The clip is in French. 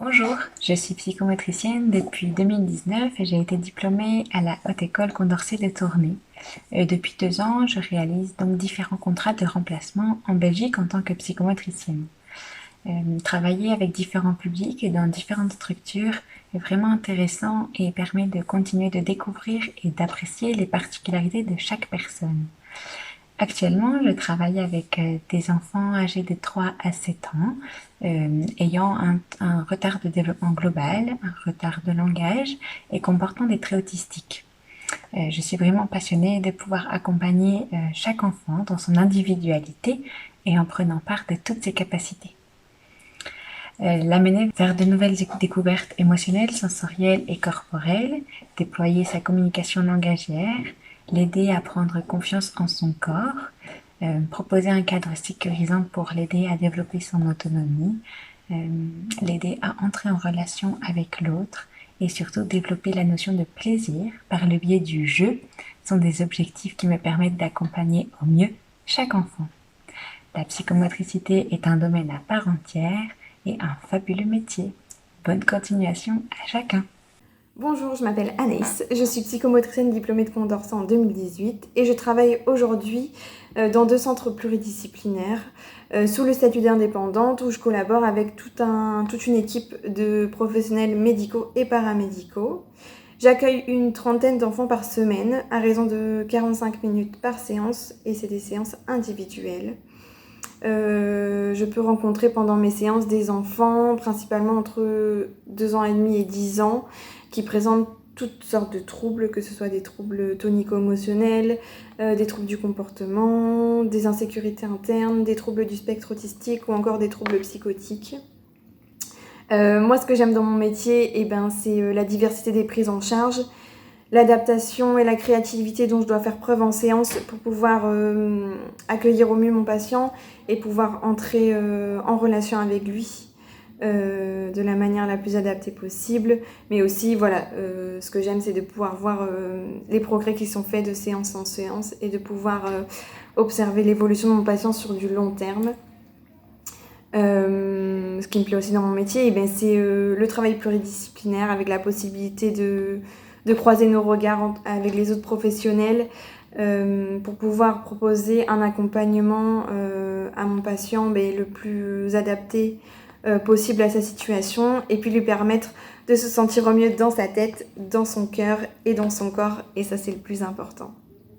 Bonjour, je suis psychomotricienne depuis 2019 et j'ai été diplômée à la Haute École Condorcet de Tournai. Depuis 2 ans, je réalise donc différents contrats de remplacement en Belgique en tant que psychomotricienne. Travailler avec différents publics et dans différentes structures est vraiment intéressant et permet de continuer de découvrir et d'apprécier les particularités de chaque personne. Actuellement, je travaille avec des enfants âgés de 3 à 7 ans, ayant un retard de développement global, un retard de langage et comportant des traits autistiques. Je suis vraiment passionnée de pouvoir accompagner chaque enfant dans son individualité et en prenant part de toutes ses capacités. L'amener vers de nouvelles découvertes émotionnelles, sensorielles et corporelles, déployer sa communication langagière, l'aider à prendre confiance en son corps, proposer un cadre sécurisant pour l'aider à développer son autonomie, l'aider à entrer en relation avec l'autre et surtout développer la notion de plaisir par le biais du jeu sont des objectifs qui me permettent d'accompagner au mieux chaque enfant. La psychomotricité est un domaine à part entière et un fabuleux métier. Bonne continuation à chacun. Bonjour, je m'appelle Anaïs, je suis psychomotricienne diplômée de Condorcet en 2018 et je travaille aujourd'hui dans 2 centres pluridisciplinaires sous le statut d'indépendante où je collabore avec toute une équipe de professionnels médicaux et paramédicaux. J'accueille une trentaine d'enfants par semaine à raison de 45 minutes par séance et c'est des séances individuelles. Je peux rencontrer pendant mes séances des enfants, principalement entre 2 ans et demi et 10 ans, qui présentent toutes sortes de troubles, que ce soit des troubles tonico-émotionnels, des troubles du comportement, des insécurités internes, des troubles du spectre autistique ou encore des troubles psychotiques. Moi, ce que j'aime dans mon métier, c'est la diversité des prises en charge, l'adaptation et la créativité dont je dois faire preuve en séance pour pouvoir accueillir au mieux mon patient et pouvoir entrer en relation avec lui de la manière la plus adaptée possible. Mais aussi, ce que j'aime, c'est de pouvoir voir les progrès qui sont faits de séance en séance et de pouvoir observer l'évolution de mon patient sur du long terme. Ce qui me plaît aussi dans mon métier, c'est le travail pluridisciplinaire avec la possibilité de croiser nos regards avec les autres professionnels pour pouvoir proposer un accompagnement à mon patient le plus adapté possible à sa situation et puis lui permettre de se sentir au mieux dans sa tête, dans son cœur et dans son corps, et ça c'est le plus important.